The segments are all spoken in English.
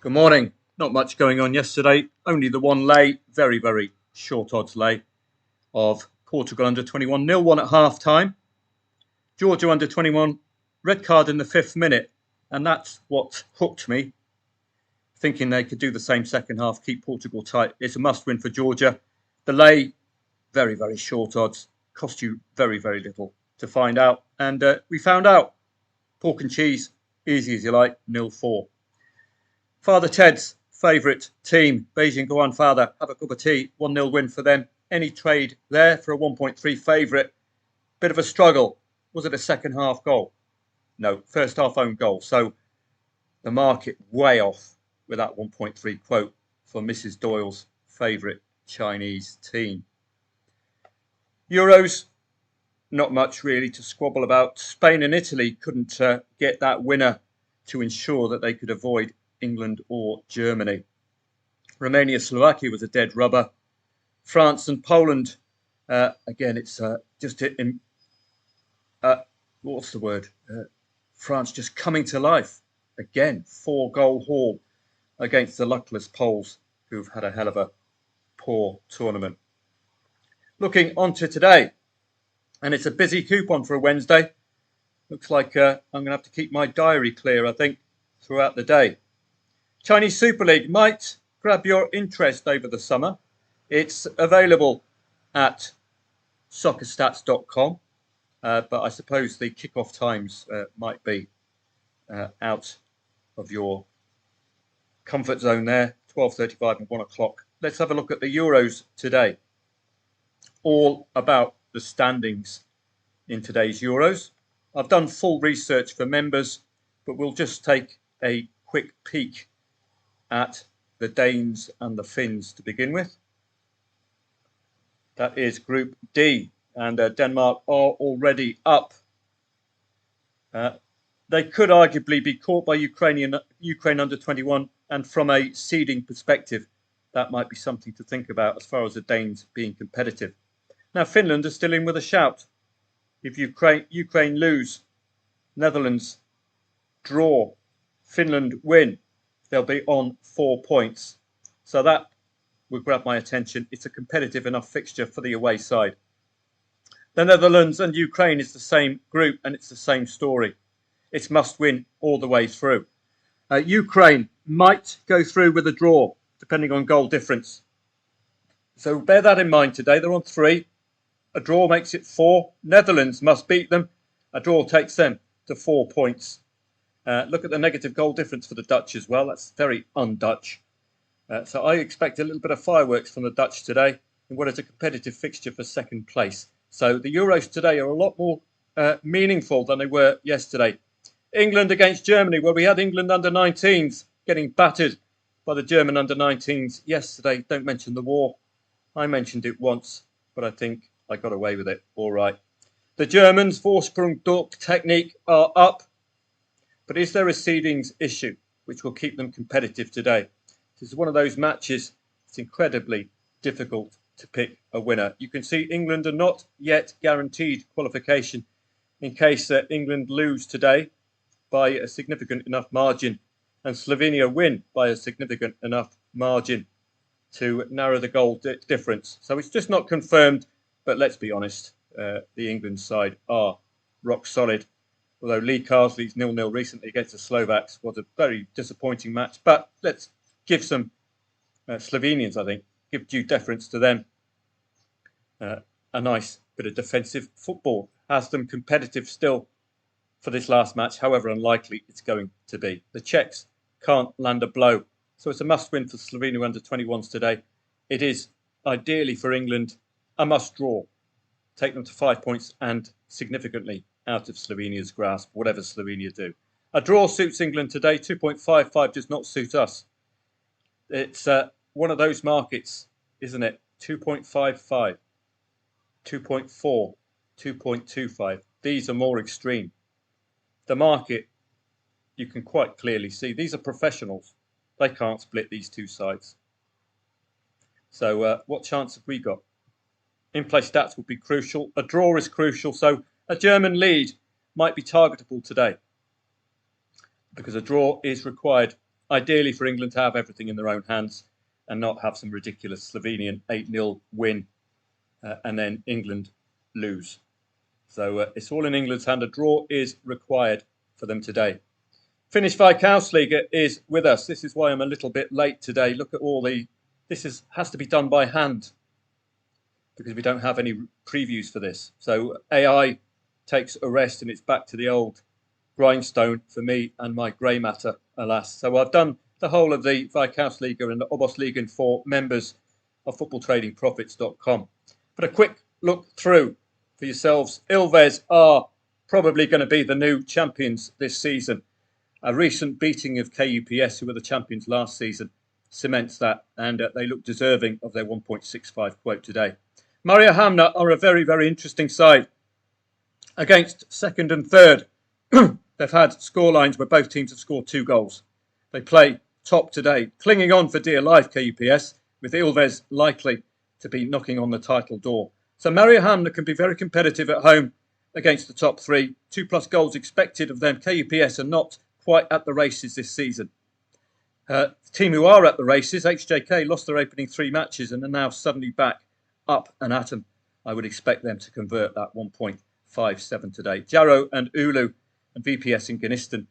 Good morning. Not much going on yesterday. Only the one lay, very, very short odds lay of Portugal under 21, 0-1 at half time. Georgia under 21, red card in the 5th minute. And that's what hooked me, thinking they could do the same second half, keep Portugal tight. It's a must win for Georgia. The lay, very, very short odds, cost you very, very little to find out. And we found out. Pork and cheese, easy as you like, 0-4. Father Ted's favourite team, Beijing, go on, Father, have a cup of tea. 1-0 win for them. Any trade there for a 1.3 favourite? Bit of a struggle. Was it a second half goal? No, first half own goal. So the market way off with that 1.3 quote for Mrs. Doyle's favourite Chinese team. Euros, not much really to squabble about. Spain and Italy couldn't get that winner to ensure that they could avoid England or Germany. Romania-Slovakia was a dead rubber. France and Poland, again, it's just what's the word? France just coming to life. Again, 4-goal haul against the luckless Poles, who've had a hell of a poor tournament. Looking on to today, and it's a busy coupon for a Wednesday. Looks like I'm going to have to keep my diary clear, I think, throughout the day. Chinese Super League might grab your interest over the summer. It's available at soccerstats.com, but I suppose the kickoff times might be out of your comfort zone there, 12:35 and 1 o'clock. Let's have a look at the Euros today. All about the standings in today's Euros. I've done full research for members, but we'll just take a quick peek at the Danes and the Finns to begin with. That is Group D, and Denmark are already up. They could arguably be caught by Ukraine under 21, and from a seeding perspective, that might be something to think about as far as the Danes being competitive. Now, Finland are still in with a shout. If Ukraine lose, Netherlands draw, Finland win, they'll be on 4 points. So that will grab my attention. It's a competitive enough fixture for the away side. The Netherlands and Ukraine is the same group, and it's the same story. It's must win all the way through. Ukraine might go through with a draw, depending on goal difference. So bear that in mind today. They're on 3. A draw makes it 4. Netherlands must beat them. A draw takes them to 4 points. Look at the negative goal difference for the Dutch as well. That's very un-Dutch. So I expect a little bit of fireworks from the Dutch today in what is a competitive fixture for second place. So the Euros today are a lot more meaningful than they were yesterday. England against Germany, where we had England under 19s getting battered by the German under 19s yesterday. Don't mention the war. I mentioned it once, but I think I got away with it all right. The Germans, Vorsprung durch technique, are up. But is there a seedings issue which will keep them competitive today? This is one of those matches. It's incredibly difficult to pick a winner. You can see England are not yet guaranteed qualification in case England lose today by a significant enough margin and Slovenia win by a significant enough margin to narrow the goal difference. So it's just not confirmed, but let's be honest, the England side are rock solid. Although Lee Carsley's 0-0 recently against the Slovaks was a very disappointing match. But let's give some Slovenians, I think, give due deference to them. A nice bit of defensive football has them competitive still for this last match, however unlikely it's going to be. The Czechs can't land a blow. So it's a must-win for Slovenia under 21s today. It is, ideally for England, a must-draw. Take them to 5 points and significantly out of Slovenia's grasp, whatever Slovenia do. A draw suits England today. 2.55 does not suit us. It's one of those markets, isn't it? 2.55, 2.4, 2.25. These are more extreme. The market, you can quite clearly see, these are professionals. They can't split these two sides. So what chance have we got? In-play stats will be crucial. A draw is crucial. So a German lead might be targetable today because a draw is required ideally for England to have everything in their own hands and not have some ridiculous Slovenian 8-0 win and then England lose. So it's all in England's hand. A draw is required for them today. Finnish Veikkausliiga is with us. This is why I'm a little bit late today. Look at all this has to be done by hand because we don't have any previews for this. So AI takes a rest and it's back to the old grindstone for me and my grey matter, alas. So I've done the whole of the Veikkausliiga and the OBOS-ligaen for members of footballtradingprofits.com. But a quick look through for yourselves. Ilves are probably going to be the new champions this season. A recent beating of KUPS, who were the champions last season, cements that, and they look deserving of their 1.65 quote today. Mariehamn are a very, very interesting side. Against second and third, they've had scorelines where both teams have scored 2 goals. They play top today, clinging on for dear life, KUPS, with Ilves likely to be knocking on the title door. So Mariehamn can be very competitive at home against the top 3. 2+ goals expected of them. KUPS are not quite at the races this season. The team who are at the races, HJK, lost their opening 3 matches and are now suddenly back up and at them. I would expect them to convert that 1.57 today. Jarrow and Oulu and VPS in Gnistan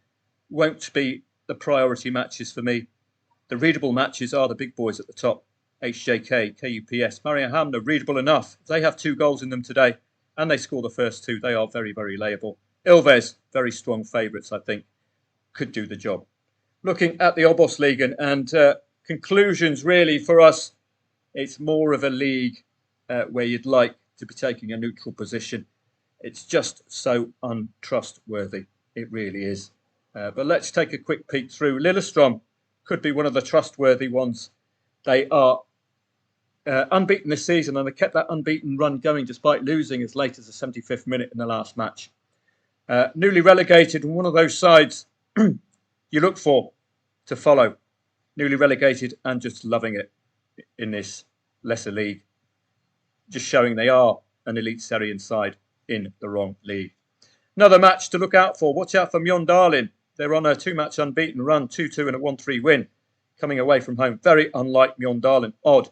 won't be the priority matches for me. The readable matches are the big boys at the top. HJK, KUPS, Mariehamn are readable enough. If they have 2 goals in them today and they score the first 2, they are very, very layable. Ilves, very strong favourites, I think, could do the job. Looking at the OBOS-ligaen and conclusions really for us, it's more of a league where you'd like to be taking a neutral position. It's just so untrustworthy. It really is. But let's take a quick peek through. Lillestrøm could be one of the trustworthy ones. They are unbeaten this season and they kept that unbeaten run going despite losing as late as the 75th minute in the last match. Newly relegated and one of those sides you look for to follow. Newly relegated and just loving it in this lesser league. Just showing they are an elite Serien side in the wrong league. Another match to look out for. Watch out for Mjøndalen. They're on a 2-match unbeaten run, 2-2 and a 1-3 win. Coming away from home. Very unlike Mjøndalen. Odd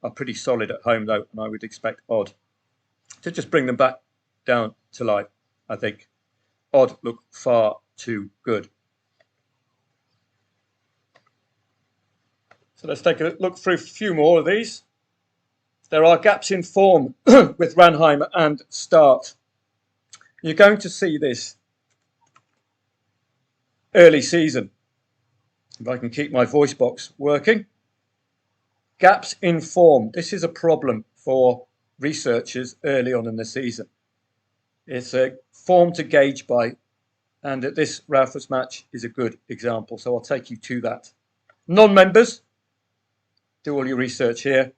are pretty solid at home though, and I would expect Odd to just bring them back down to life, I think. Odd look far too good. So let's take a look through a few more of these. There are gaps in form with Ranheim and Start. You're going to see this early season. If I can keep my voice box working. Gaps in form. This is a problem for researchers early on in the season. It's a form to gauge by, and this Raufoss match is a good example. So I'll take you to that. Non-members, do all your research here.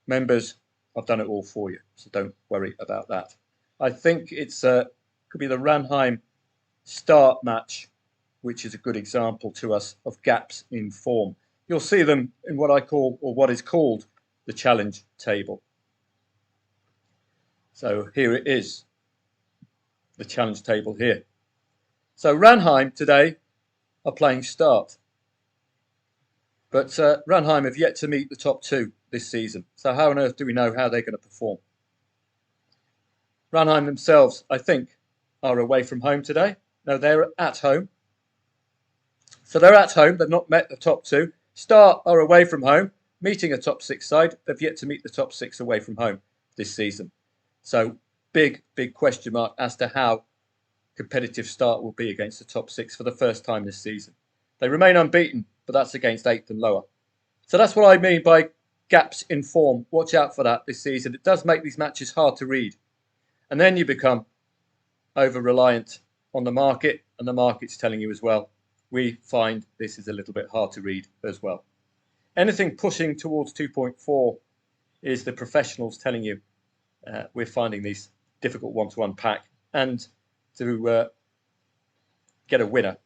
Members, I've done it all for you, so don't worry about that. I think it's could be the Ranheim Start match, which is a good example to us of gaps in form. You'll see them in what I call, or what is called, the challenge table. So here it is, the challenge table here. So Ranheim today are playing Start. But Ranheim have yet to meet the top 2 this season. So how on earth do we know how they're going to perform? Ranheim themselves, I think, are away from home today. No, they're at home. So they're at home. They've not met the top 2. Start are away from home, meeting a top 6 side. They've yet to meet the top 6 away from home this season. So big, big question mark as to how competitive Start will be against the top 6 for the first time this season. They remain unbeaten, but that's against 8th and lower. So that's what I mean by gaps in form. Watch out for that this season. It does make these matches hard to read. And then you become over-reliant on the market, and the market's telling you as well. We find this is a little bit hard to read as well. Anything pushing towards 2.4 is the professionals telling you we're finding these difficult one to unpack and to get a winner.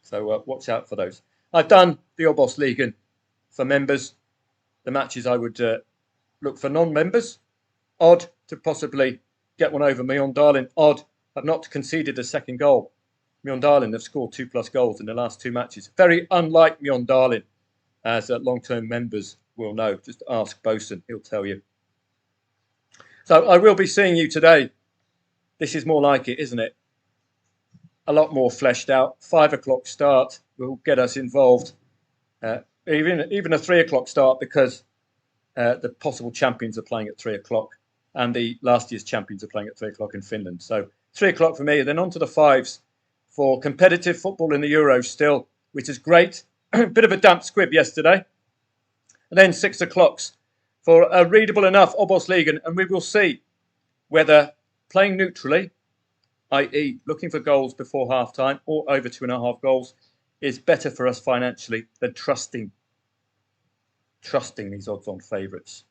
So watch out for those. I've done the OBOS-ligaen for members. The matches I would look for non-members. Odd to possibly get one over Mjøndalen. Odd have not conceded a second goal Mjøndalen have scored 2+ goals in the last 2 matches. Very unlike Mjøndalen, as long-term members will know. Just ask Bosun, he'll tell you. So I will be seeing you today. This is more like it, isn't it? A lot more fleshed out. 5 o'clock start will get us involved. Even a 3 o'clock start, because the possible champions are playing at 3 o'clock, and the last year's champions are playing at 3 o'clock in Finland. So 3 o'clock for me, then on to the 5s for competitive football in the Euros still, which is great. Bit of a damp squib yesterday. And then 6 o'clocks for a readable enough OBOS-ligaen, and we will see whether playing neutrally, i.e. looking for goals before half-time or over 2.5 goals, is better for us financially than trusting these odds-on favourites.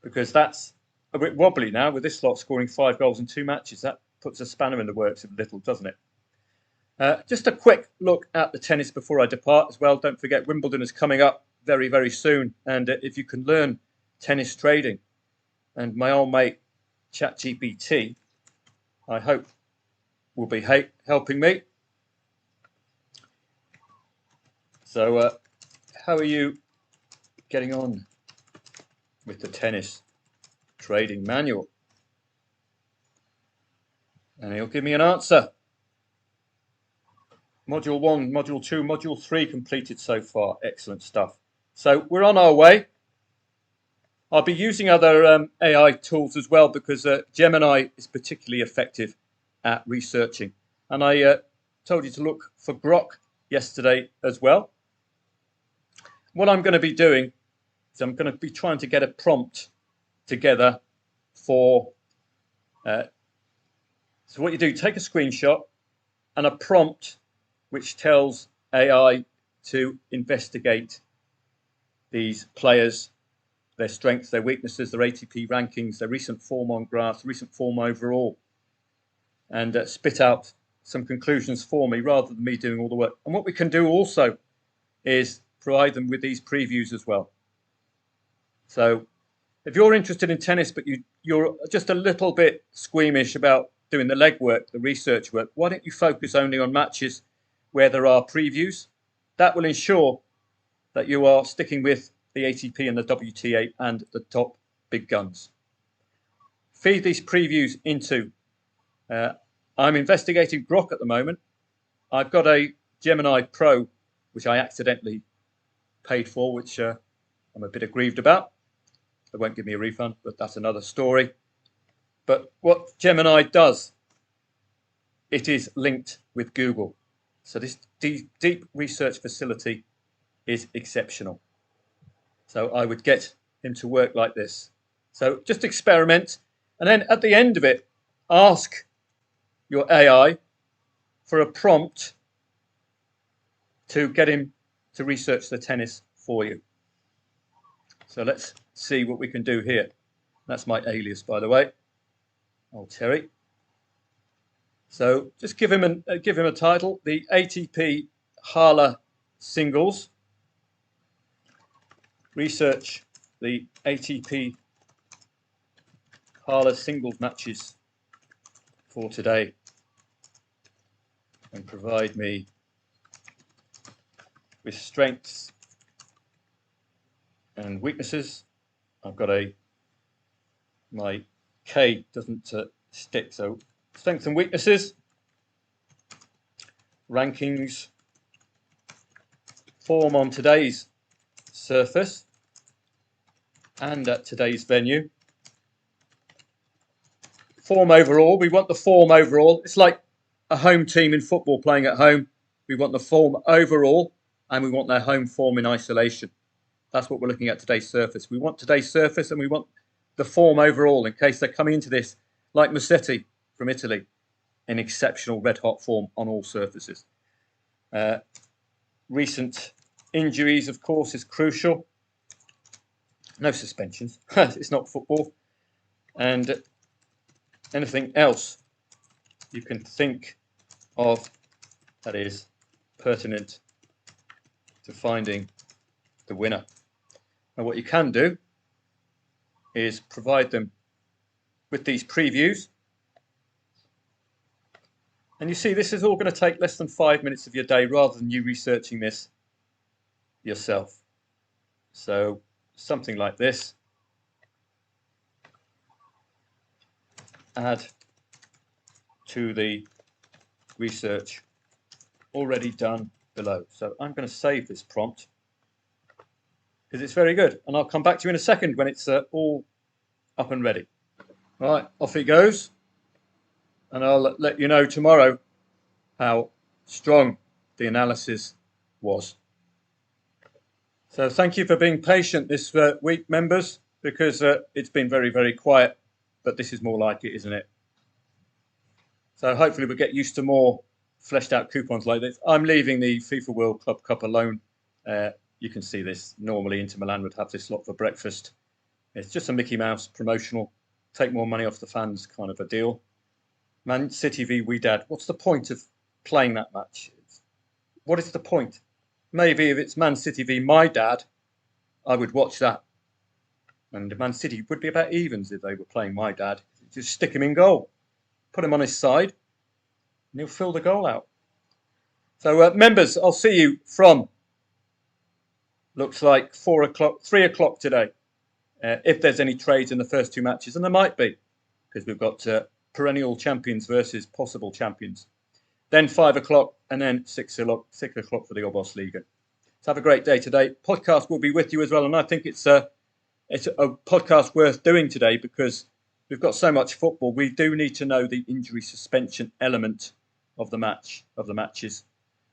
Because that's a bit wobbly now with this lot scoring 5 goals in 2 matches. That puts a spanner in the works a little, doesn't it? Just a quick look at the tennis before I depart as well. Don't forget, Wimbledon is coming up very, very soon. And if you can learn tennis trading, and my old mate ChatGPT, I hope, will be helping me. So how are you getting on with the tennis trading manual? And he'll give me an answer. Module 1, Module 2, Module 3 completed so far. Excellent stuff. So we're on our way. I'll be using other AI tools as well, because Gemini is particularly effective at researching. And I told you to look for Grok yesterday as well. What I'm going to be doing is I'm going to be trying to get a prompt together for... so what you do, take a screenshot and a prompt which tells AI to investigate these players, their strengths, their weaknesses, their ATP rankings, their recent form on grass, recent form overall, and spit out some conclusions for me rather than me doing all the work. And what we can do also is provide them with these previews as well. So if you're interested in tennis, but you're just a little bit squeamish about doing the legwork, the research work, why don't you focus only on matches where there are previews? That will ensure that you are sticking with the ATP and the WTA and the top big guns. Feed these previews into... I'm investigating Grok at the moment. I've got a Gemini Pro, which I accidentally paid for, which I'm a bit aggrieved about. They won't give me a refund, but that's another story. But what Gemini does, it is linked with Google. So this deep research facility is exceptional. So I would get him to work like this. So just experiment, and then at the end of it, ask your AI for a prompt to get him to research the tennis for you. So let's see what we can do here. That's my alias, by the way. Old Terry. So just give him a title: the ATP Hala singles. Research the ATP Hala singles matches for today, and provide me with strengths and weaknesses. I've got my K doesn't stick, so strengths and weaknesses, rankings, form on today's surface and at today's venue, form overall. We want the form overall. It's like a home team in football playing at home. We want the form overall, and we want their home form in isolation. That's what we're looking at today's surface. We want today's surface, and we want the form overall, in case they're coming into this like Musetti from Italy, in exceptional red-hot form on all surfaces. Recent injuries, of course, is crucial. No suspensions. It's not football. And anything else you can think of that is pertinent to finding the winner. And what you can do is provide them with these previews. And you see, this is all going to take less than 5 minutes of your day rather than you researching this yourself. So something like this. Add to the research already done below. So I'm going to save this prompt because it's very good. And I'll come back to you in a second when it's all up and ready. All right, off it goes. And I'll let you know tomorrow how strong the analysis was. So thank you for being patient this week, members, because it's been very, very quiet. But this is more like it, isn't it? So hopefully we'll get used to more fleshed out coupons like this. I'm leaving the FIFA World Club Cup alone. You can see this. Normally Inter Milan would have this lot for breakfast. It's just a Mickey Mouse promotional, take more money off the fans kind of a deal. Man City v Wydad. What's the point of playing that match? What is the point? Maybe if it's Man City v my dad, I would watch that. And Man City would be about evens if they were playing my dad. Just stick him in goal. Put him on his side, and he'll fill the goal out. So, members, I'll see you from, looks like 3 o'clock today. If there's any trades in the first two matches, and there might be, because we've got perennial champions versus possible champions. Then 5 o'clock, and then 6 o'clock for the OBOS-ligaen. So have a great day today. Podcast will be with you as well, and I think it's a podcast worth doing today because we've got so much football. We do need to know the injury suspension element of the matches.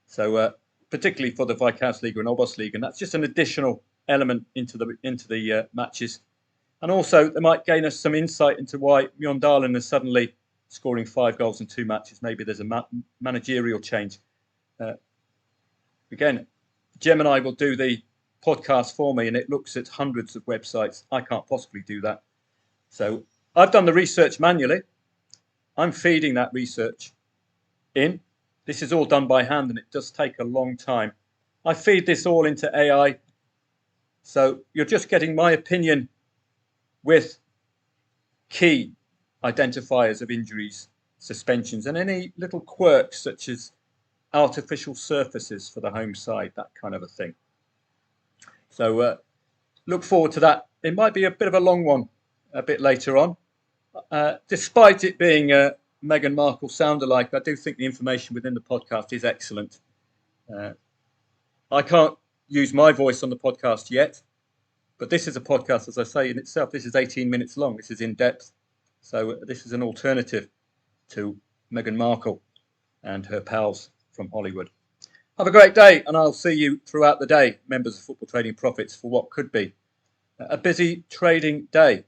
So particularly for the Veikkausliiga and OBOS-ligaen, that's just an additional element into the matches. And also they might gain us some insight into why Mjøndalen is suddenly scoring 5 goals in 2 matches. Maybe there's a managerial change. Again, Gemini will do the podcast for me and it looks at hundreds of websites. I can't possibly do that. So I've done the research manually. I'm feeding that research in. This is all done by hand and it does take a long time. I feed this all into AI. So you're just getting my opinion with key identifiers of injuries, suspensions, and any little quirks such as artificial surfaces for the home side, that kind of a thing. So look forward to that. It might be a bit of a long one a bit later on. Despite it being Meghan Markle sound-alike, I do think the information within the podcast is excellent. I can't use my voice on the podcast yet, but this is a podcast, as I say, in itself. This is 18 minutes long. This is in depth. So this is an alternative to Meghan Markle and her pals from Hollywood. Have a great day, and I'll see you throughout the day, members of Football Trading Profits, for what could be a busy trading day.